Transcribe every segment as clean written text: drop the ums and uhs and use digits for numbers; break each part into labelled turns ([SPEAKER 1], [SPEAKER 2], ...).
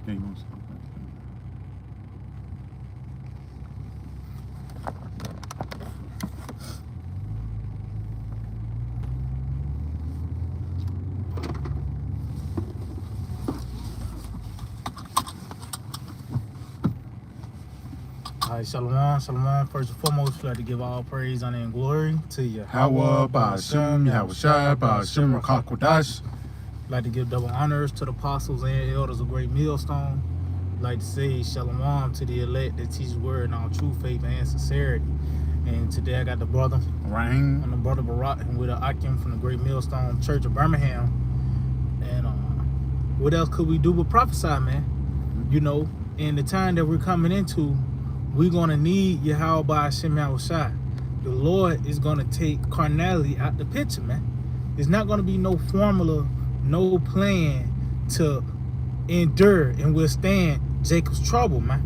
[SPEAKER 1] Okay, you want to start that?
[SPEAKER 2] All right, shalom, shalom. First and foremost, we'd like to give all praise, honor, and glory to you.
[SPEAKER 1] Hawa Ba'Shem, Yahushua, Ba'Shem, Rakakwadash.
[SPEAKER 2] I'd like to give double honors to the apostles and elders of Great Millstone. I'd like to say shalom to the elect that teach the word in all true faith and sincerity. And today I got the brother,
[SPEAKER 1] Rain.
[SPEAKER 2] I'm the brother Barak, and with Akim from the Great Millstone Church of Birmingham. And what else could we do but prophesy, man? You know, in the time that we're coming into, we're going to need Yahweh Ba'Shem Yahushua. The Lord is going to take carnality out the picture, man. There's not going to be no formula, no plan to endure and withstand Jacob's trouble, man.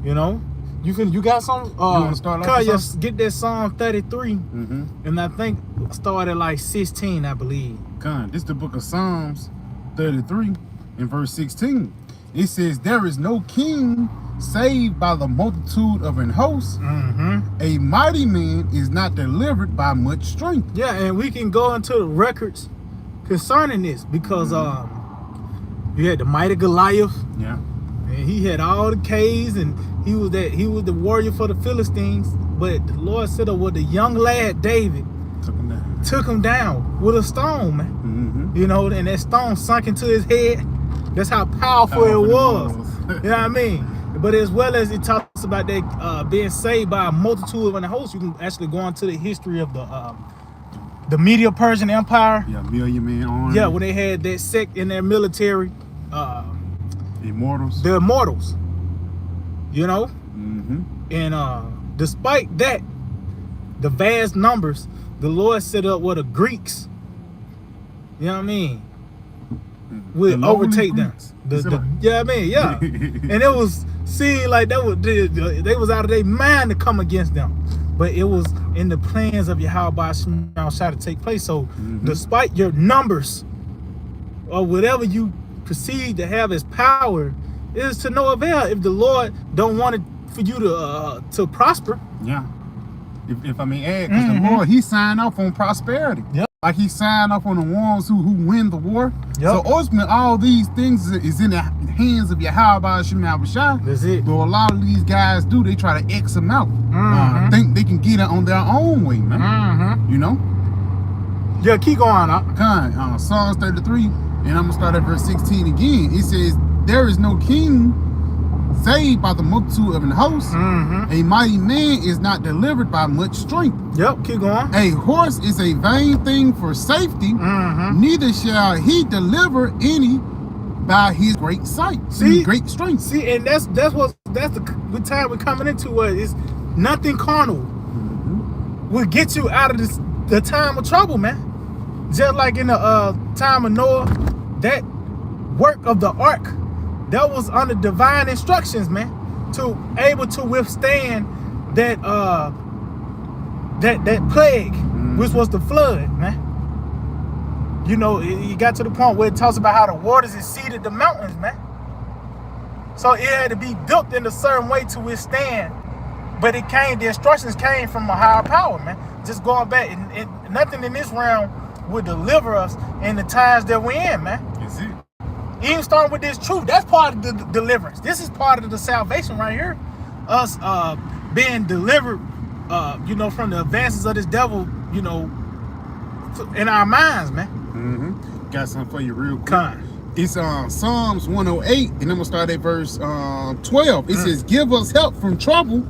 [SPEAKER 1] Yeah.
[SPEAKER 2] You know? You got some?
[SPEAKER 1] You want to start off?
[SPEAKER 2] Yes, get that Psalm 33.
[SPEAKER 1] Mm-hmm.
[SPEAKER 2] And I think start at like 16, I believe.
[SPEAKER 1] This is the book of Psalms 33 and verse 16. It says, there is no king saved by the multitude of an host.
[SPEAKER 2] Mm-hmm.
[SPEAKER 1] A mighty man is not delivered by much strength.
[SPEAKER 2] Yeah, and we can go into the records concerning this because you had the mighty Goliath.
[SPEAKER 1] Yeah.
[SPEAKER 2] And he had all the caves, and he was the warrior for the Philistines. But the Lord set up with the young lad David, took him down with a stone, man.
[SPEAKER 1] Mm-hmm.
[SPEAKER 2] You know, and that stone sunk into his head. That's how powerful it was. You know what I mean? But as well as it talks about that being saved by a multitude of the host, you can actually go into the history of the Medo-Persian Empire.
[SPEAKER 1] Yeah, million-man army.
[SPEAKER 2] Yeah, when they had that sect in their military.
[SPEAKER 1] Immortals.
[SPEAKER 2] The immortals. You know?
[SPEAKER 1] Mm-hmm.
[SPEAKER 2] And despite that, the vast numbers, the Lord set up where the Greeks, you know what I mean, would overtake them. Yeah, I mean, yeah. And it was seen like they was out of their mind to come against them. But it was in the plans of Yahweh Ba'Shem Yahushua to take place. So despite your numbers or whatever you perceive to have as power, it is to no avail if the Lord don't want it for you to prosper.
[SPEAKER 1] Yeah. If I may add, because the Lord, he signed off on prosperity.
[SPEAKER 2] Yep.
[SPEAKER 1] Like he signed off on the ones who win the war.
[SPEAKER 2] Yep.
[SPEAKER 1] So ultimately, all these things is in the hands of Yahweh Ba'Shem Yahushua.
[SPEAKER 2] That's it.
[SPEAKER 1] But a lot of these guys do, they try to X them out. Think they can get it on their own way, man. You know?
[SPEAKER 2] Yeah, keep going.
[SPEAKER 1] Psalms 33, and I'm going to start at verse 16 again. It says, there is no king saved by the multitude of an host. A mighty man is not delivered by much strength.
[SPEAKER 2] Yep, keep going.
[SPEAKER 1] A horse is a vain thing for safety. Neither shall he deliver any by his great sight.
[SPEAKER 2] See,
[SPEAKER 1] great strength.
[SPEAKER 2] See, and that's the time we're coming into. Where it's nothing carnal will get you out of the time of trouble, man. Just like in the time of Noah, that work of the ark, that was under divine instructions, man, to able to withstand that that plague, which was the flood, man. You know, it got to the point where it talks about how the waters exceeded the mountains, man. So it had to be built in a certain way to withstand. But the instructions came from a higher power, man. Just going back, and nothing in this realm would deliver us in the times that we're in, man.
[SPEAKER 1] Is it?
[SPEAKER 2] Even starting with this truth, that's part of the deliverance. This is part of the salvation right here. Us being delivered, you know, from the advances of this devil, you know, in our minds, man.
[SPEAKER 1] Got something for you real quick. It's Psalms 108, and I'm going to start at verse 12. It says, give us help from trouble,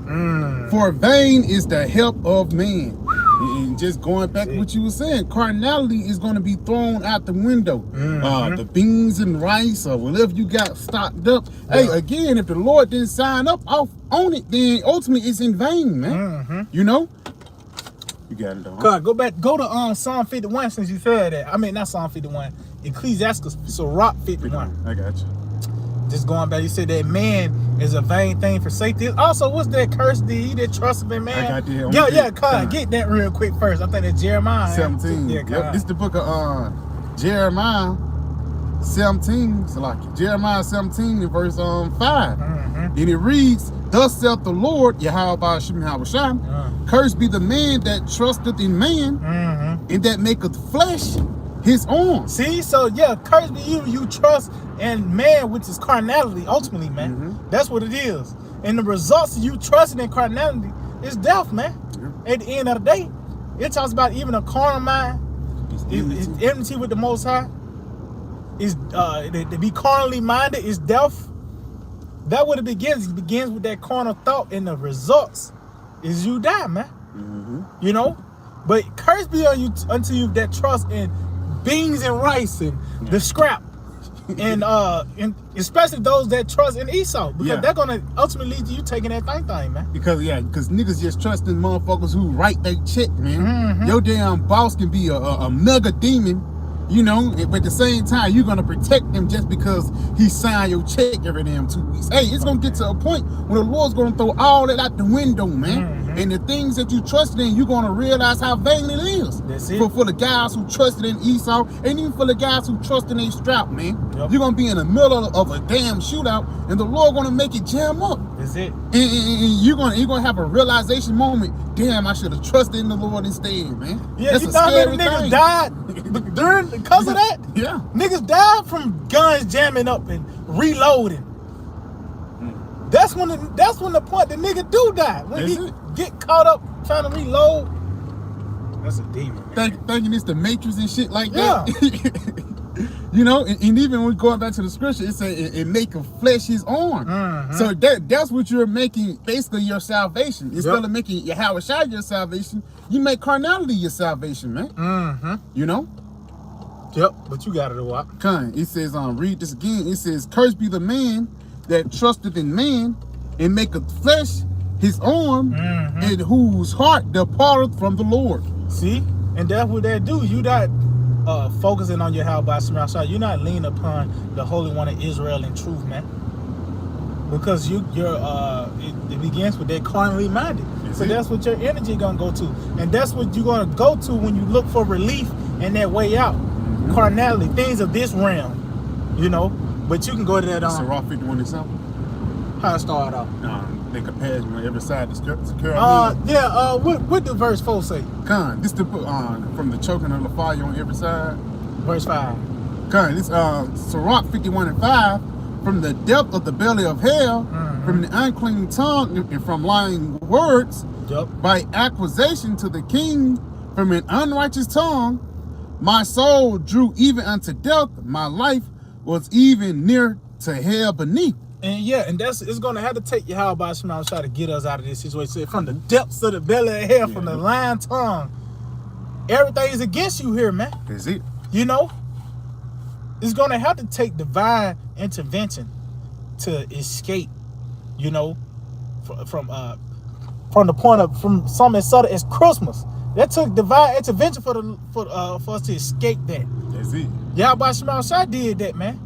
[SPEAKER 1] for vain is the help of man. And just going back to what you were saying, carnality is going to be thrown out the window. The beans and rice or whatever you got stocked up. Hey, again, if the Lord didn't sign up off on it, then ultimately it's in vain, man. You know? You got it, though.
[SPEAKER 2] Go to Psalm 51 since you said that. I mean, not Psalm 51. Ecclesiastes, Sirach 51.
[SPEAKER 1] I got you.
[SPEAKER 2] Just going back, you said that man is a vain thing for safety. Also, what's that curse? Did he that trusted in man?
[SPEAKER 1] I got that.
[SPEAKER 2] Get that real quick first. I think that's Jeremiah
[SPEAKER 1] 17.
[SPEAKER 2] Yeah,
[SPEAKER 1] Yep. This is the book of Jeremiah 17, so like Jeremiah 17 and verse 5. And it reads, thus saith the Lord, Yahweh Shai, cursed be the man that trusteth in man, and that maketh flesh his arm.
[SPEAKER 2] See, so yeah, cursed be you trust in man, which is carnality, ultimately, man. That's what it is. And the results of you trusting in carnality is death, man. At the end of the day, it talks about even a carnal mind is enmity with the Most High. Is to be carnally minded is death. That what it begins. It begins with that carnal thought, and the results is you die, man. You know, but cursed be on you unto you that trust in beans and rice and the scrap, and especially those that trust in Esau, because they're gonna ultimately lead to you taking that thing, man.
[SPEAKER 1] Because niggas just trusting motherfuckers who write their check, man. Your damn boss can be a mega demon, you know, but at the same time, you're gonna protect him just because he signed your check every damn 2 weeks. Hey, it's gonna get to a point where the Lord's gonna throw all that out the window, man. And the things that you trusted in, you're gonna realize how vain it is.
[SPEAKER 2] That's it.
[SPEAKER 1] For the guys who trusted in Esau, and even for the guys who trusted in a strap, man. You're gonna be in the middle of a damn shootout, and the Lord gonna make it jam up.
[SPEAKER 2] That's it.
[SPEAKER 1] And you're gonna have a realization moment. Damn, I should have trusted in the Lord instead, man.
[SPEAKER 2] Yeah,
[SPEAKER 1] that's
[SPEAKER 2] you know how many niggas died because of that?
[SPEAKER 1] Yeah.
[SPEAKER 2] Niggas died from guns jamming up and reloading. That's when the point the nigga do die. When he get caught up trying to reload. That's a demon.
[SPEAKER 1] Thinking it's the Matrix and shit like that. You know, and even when going back to the scripture, it says it make a flesh his arm. So that's what you're making, basically your salvation. Instead of making Yahweh Shai your salvation, you make carnality your salvation, man. You know?
[SPEAKER 2] Yep, but you got it a lot.
[SPEAKER 1] It says, read this again. It says, cursed be the man that trusteth in man, and maketh flesh his arm, and whose heart departeth from the Lord.
[SPEAKER 2] See? And that's what that do. You not focusing on your Yahweh. You're not leaning upon the Holy One of Israel in truth, man. Because it begins with that carnally minded. So that's what your energy gonna go to. And that's what you're gonna go to when you look for relief and that way out. Carnality, things of this realm, you know. But you can go to that
[SPEAKER 1] Sirach 51 example.
[SPEAKER 2] How it start off?
[SPEAKER 1] They compare on every side to secure.
[SPEAKER 2] What the verse 4 say?
[SPEAKER 1] This the from the choking of the fire on every side.
[SPEAKER 2] Verse 5.
[SPEAKER 1] This Sirach 51 and 5. From the depth of the belly of hell, from the unclean tongue, and from lying words, by accusation to the king, from an unrighteous tongue, my soul drew even unto death, my life was even near to hell beneath.
[SPEAKER 2] And it's gonna have to take Yahweh Shema try to get us out of this situation. From the depths of the belly of hell, from the lying tongue, everything is against you here, man.
[SPEAKER 1] That's it.
[SPEAKER 2] You know, it's gonna have to take divine intervention to escape. You know, from the point of from something as subtle as Christmas. That took divine intervention for us to escape that.
[SPEAKER 1] That's it.
[SPEAKER 2] Yahweh Shema Shai did that, man.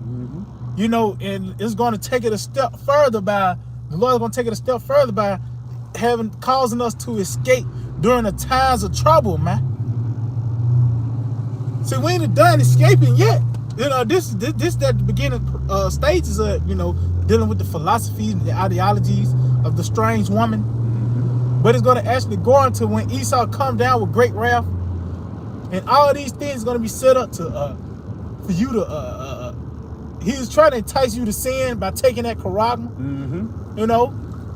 [SPEAKER 2] You know, and it's going to take it a step further by the Lord's going to take it a step further by causing us to escape during the times of trouble, man. See, we ain't done escaping yet. You know, this that the beginning stages of, you know, dealing with the philosophies and the ideologies of the strange woman. But it's going to actually go into when Esau come down with great wrath, and all these things are going to be set up to for you to he was trying to entice you to sin by taking that charagma. You know,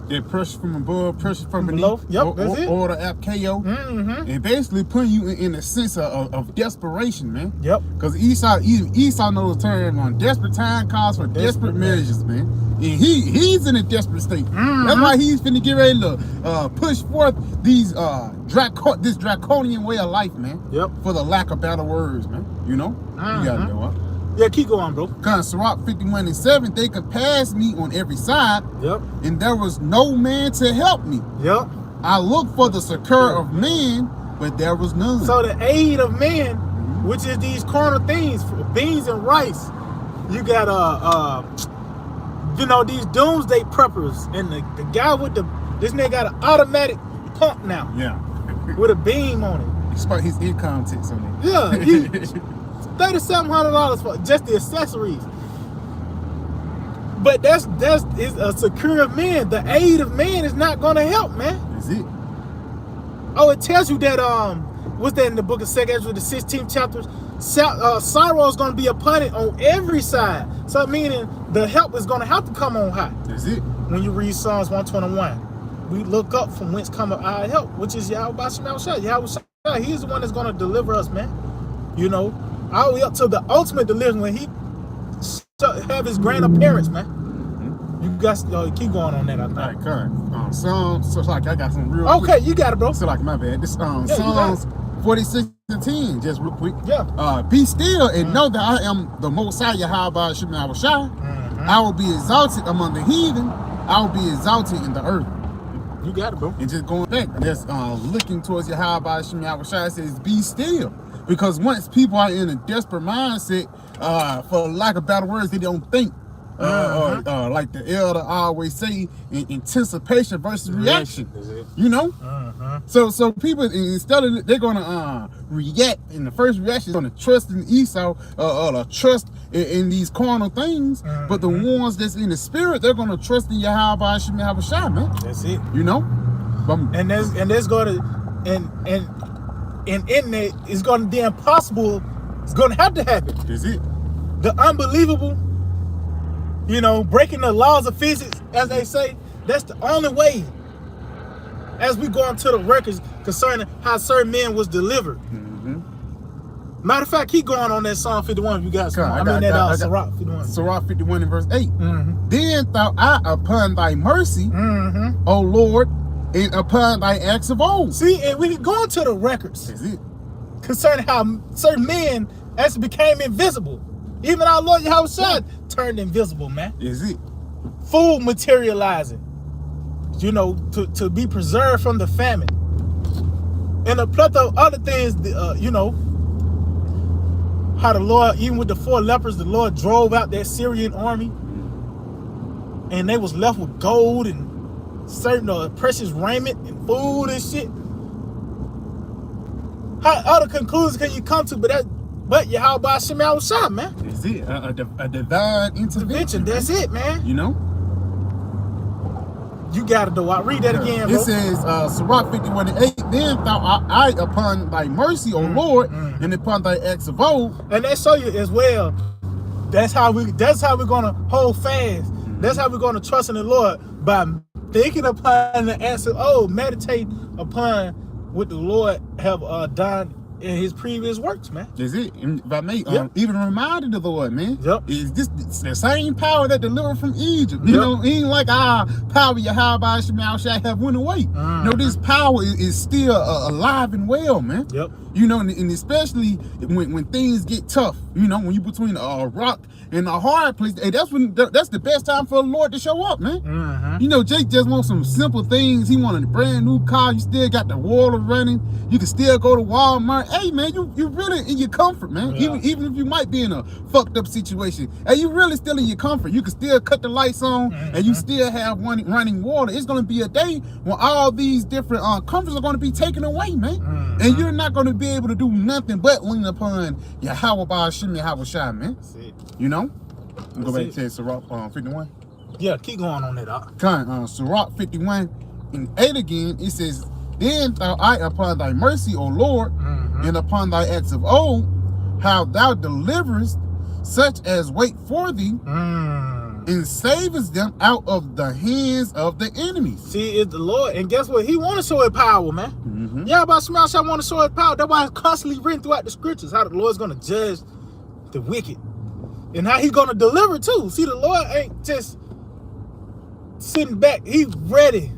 [SPEAKER 1] Yeah, pressure from above, pressure from
[SPEAKER 2] below.
[SPEAKER 1] beneath.
[SPEAKER 2] Yep, that's it.
[SPEAKER 1] Or the APKO. And basically putting you in a sense of desperation, man.
[SPEAKER 2] Yep.
[SPEAKER 1] Because Esau knows the term on desperate time calls for desperate measures, man. And he's in a desperate state. That's why he's finna get ready to push forth these this draconian way of life, man.
[SPEAKER 2] Yep.
[SPEAKER 1] For the lack of better words, man. You know? You gotta know what.
[SPEAKER 2] Yeah, keep going, bro.
[SPEAKER 1] Because Sirach 51 and 7, they could pass me on every side.
[SPEAKER 2] Yep.
[SPEAKER 1] And there was no man to help me.
[SPEAKER 2] Yep.
[SPEAKER 1] I looked for the succor of man, but there was none.
[SPEAKER 2] So the aid of man, which is these carnal things, beans and rice. You got you know, these doomsday preppers, and the guy with this nigga got an automatic pump now.
[SPEAKER 1] Yeah.
[SPEAKER 2] With a beam on it.
[SPEAKER 1] Despite his income tax on it.
[SPEAKER 2] Yeah. $3,700 for just the accessories. But that's a secure man. The aid of man is not gonna help, man.
[SPEAKER 1] Is it?
[SPEAKER 2] Oh, it tells you that what's that in the book of 2 Ezra, the 16th chapter? Sorrow is gonna be upon it on every side. So meaning the help is gonna have to come on high.
[SPEAKER 1] Is it?
[SPEAKER 2] When you read Psalms 121, we look up from whence cometh our help, which is Yahweh Shemel. Yahweh, he's the one that's gonna deliver us, man. You know, all the way up to the ultimate deliverance when he have his grand appearance, man. You guys keep going on that, I think.
[SPEAKER 1] All right, current. So like I got some real
[SPEAKER 2] okay,
[SPEAKER 1] quick.
[SPEAKER 2] you got it, bro.
[SPEAKER 1] So like my bad. This Psalms 46:10, just real quick.
[SPEAKER 2] Yeah.
[SPEAKER 1] Be still and know that I am the Most High Yahweh Shemel Shai. I will be exalted among the heathen. I will be exalted in the earth.
[SPEAKER 2] You got it, bro.
[SPEAKER 1] And just going back, just looking towards Yahweh Shemel Shai, says be still. Because once people are in a desperate mindset, for lack of better words, they don't think. Like the elder always say, anticipation versus reaction. You know? So people, instead of they're gonna react, and the first reaction is gonna trust in Esau, or trust in these carnal things. But the ones that's in the spirit, they're gonna trust in Yahweh Shemel Shai, man.
[SPEAKER 2] That's it.
[SPEAKER 1] You know?
[SPEAKER 2] And there's gonna and in it, it's going to be impossible. It's going to have to happen.
[SPEAKER 1] Is it?
[SPEAKER 2] The unbelievable, you know, breaking the laws of physics, as they say, that's the only way. As we go into the records concerning how certain men was delivered. Matter of fact, keep going on that Psalm 51 if you got some. Sirach 51.
[SPEAKER 1] Sirach 51 and verse 8. Then thought I upon thy mercy, O Lord, and upon thy acts of old.
[SPEAKER 2] See, and we can go into the records concerning how certain men actually became invisible. Even our Lord Yahweh turned invisible, man.
[SPEAKER 1] Is it?
[SPEAKER 2] Food materializing, you know, to be preserved from the famine. And a plethora of other things, you know, how the Lord, even with the 4 lepers, the Lord drove out that Syrian army. And they was left with gold and certain precious raiment and food and shit. How other conclusions can you come to? But Yahweh Shemel Shai, man.
[SPEAKER 1] Is it a divine intervention?
[SPEAKER 2] That's it, man.
[SPEAKER 1] You know.
[SPEAKER 2] You got it though. I read that again, bro.
[SPEAKER 1] It says Sirach 51 and 8. Then thou I upon thy mercy, O Lord, and upon thy acts of old.
[SPEAKER 2] And they show you as well. That's how we're gonna hold fast. That's how we're gonna trust in the Lord, by thinking upon the answer. Meditate upon what the Lord have done in his previous works, man.
[SPEAKER 1] Is it? And if I may, even reminded the Lord, man. Is this the same power that delivered from Egypt? You know, ain't like our power Yahweh Shemel Shai have went away. No, this power is still alive and well, man. You know, and especially when things get tough, you know, when you between a rock and a hard place, hey, that's the best time for the Lord to show up, man. You know, Jake just wants some simple things. He wanted a brand new car. You still got the water running. You can still go to Walmart. Hey, man, you really in your comfort, man. Even if you might be in a fucked up situation, hey, you really still in your comfort. You can still cut the lights on, and you still have running water. It's going to be a day when all these different comforts are going to be taken away, man. And you're not going to be able to do nothing but lean upon Yahweh Shai, man. That's it. You know? Go back to Sirach 51.
[SPEAKER 2] Yeah, keep going on that.
[SPEAKER 1] Sirach 51 and 8 again, it says, then thou I upon thy mercy, O Lord, and upon thy acts of old, how thou deliverest such as wait for thee, and savest them out of the hands of the enemies.
[SPEAKER 2] See, it's the Lord, and guess what? He want to show his power, man. Yahweh Shemel Shai want to show his power. That's why it's constantly written throughout the scriptures how the Lord's going to judge the wicked, and how he's going to deliver too. See, the Lord ain't just sitting back. He's ready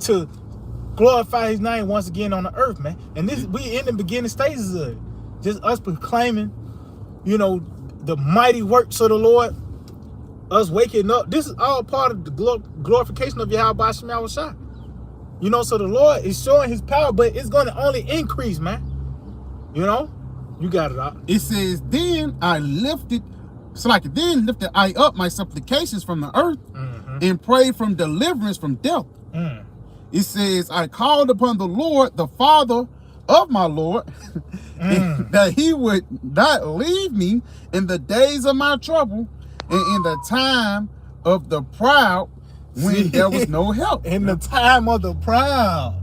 [SPEAKER 2] to glorify his name once again on the earth, man. And this, we in the beginning stages of it. Just us proclaiming, you know, the mighty works of the Lord, us waking up. This is all part of the glorification of Yahweh Shemel Shai. You know, so the Lord is showing his power, but it's going to only increase, man. You know? You got it out.
[SPEAKER 1] It says, then I lifted, then lifted I up my supplications from the earth, and prayed from deliverance from death. It says, I called upon the Lord, the Father of my Lord, that he would not leave me in the days of my trouble and in the time of the proud when there was no help.
[SPEAKER 2] In the time of the proud.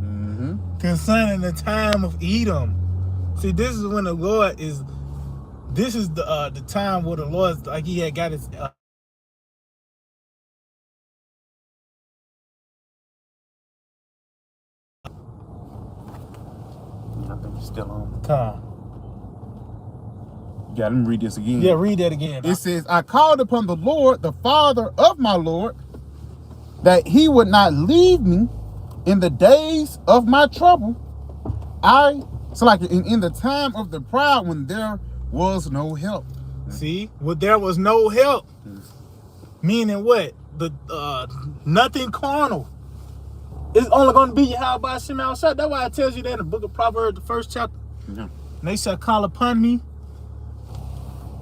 [SPEAKER 2] Concerning the time of Edom. See, this is when the Lord is, this is the time where the Lord, like he had got his... I think it's still on. Come.
[SPEAKER 1] Yeah, let me read this again.
[SPEAKER 2] Yeah, read that again.
[SPEAKER 1] It says, I called upon the Lord, the Father of my Lord, that he would not leave me in the days of my trouble. So like in the time of the proud when there was no help.
[SPEAKER 2] See, when there was no help, meaning what? The nothing carnal. It's only going to be Yahweh Hashem outside. That's why it tells you that in the book of Proverbs, the 1st chapter. Yeah. And they shall call upon me.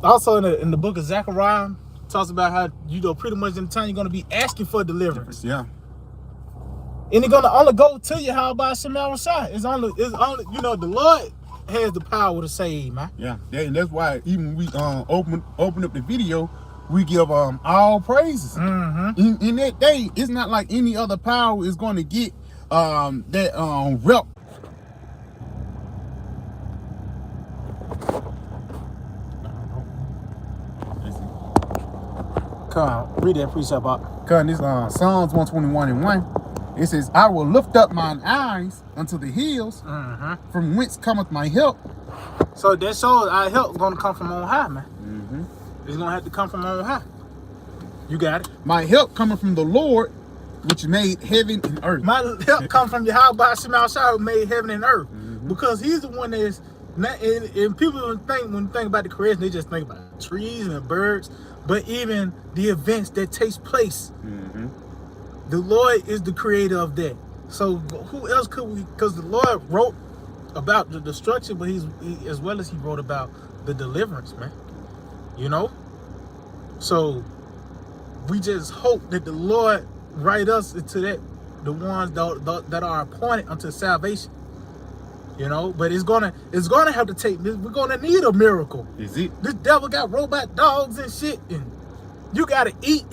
[SPEAKER 2] Also in the book of Zechariah, it talks about how, you know, pretty much in the time you're going to be asking for deliverance.
[SPEAKER 1] Yeah.
[SPEAKER 2] And it's going to only go to Yahweh Hashem outside. It's only, you know, the Lord has the power to save, man.
[SPEAKER 1] Yeah. And that's why even we open up the video, we give all praises. In that day, it's not like any other power is going to get that rep.
[SPEAKER 2] Come on, read that precept up.
[SPEAKER 1] Come, this Psalms 121:1. It says, I will lift up mine eyes unto the hills, from whence cometh my help.
[SPEAKER 2] So that shows our help is going to come from on high, man. It's going to have to come from on high. You got it.
[SPEAKER 1] My help coming from the Lord, which made heaven and earth.
[SPEAKER 2] My help come from Yahweh Hashem outside, who made heaven and earth. Because he's the one that is, and people when think about the creation, they just think about trees and birds. But even the events that takes place, the Lord is the creator of that. So who else could we, because the Lord wrote about the destruction, but as well as he wrote about the deliverance, man. You know? So we just hope that the Lord write us into that, the ones that are appointed unto salvation. You know, but it's gonna have to take. We're gonna need a miracle.
[SPEAKER 1] Is it?
[SPEAKER 2] This devil got robot dogs and shit, and you gotta eat.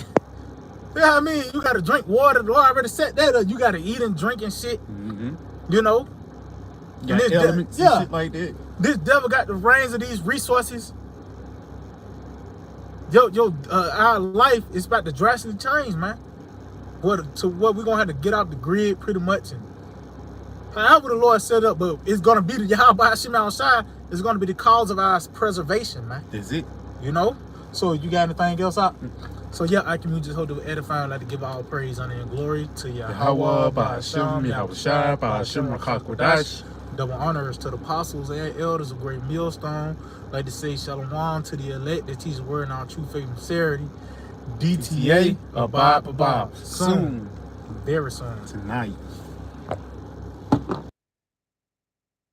[SPEAKER 2] You know what I mean? You gotta drink water. The Lord already set that up. You gotta eat and drink and shit. You know,
[SPEAKER 1] got elements and shit like that.
[SPEAKER 2] This devil got the reins of these resources. Our life is about to drastically change, man. To what we're gonna have to get off the grid pretty much, and however the Lord set up, but it's gonna be the Yahweh Hashem outside. It's gonna be the cause of our preservation, man.
[SPEAKER 1] Is it?
[SPEAKER 2] You know. So you got anything else out? So yeah, I can just hold to edify, like to give all praise, honor, and glory to Yahweh, Ba'ashem, Yahweh Shai, Ba'ashem, Rakak. Double honors to the apostles and elders of Great Millstone. Like to say shalom to the elect that teach the word in our true faith and sincerity. DTA, abide. Soon. Very soon.
[SPEAKER 1] Tonight.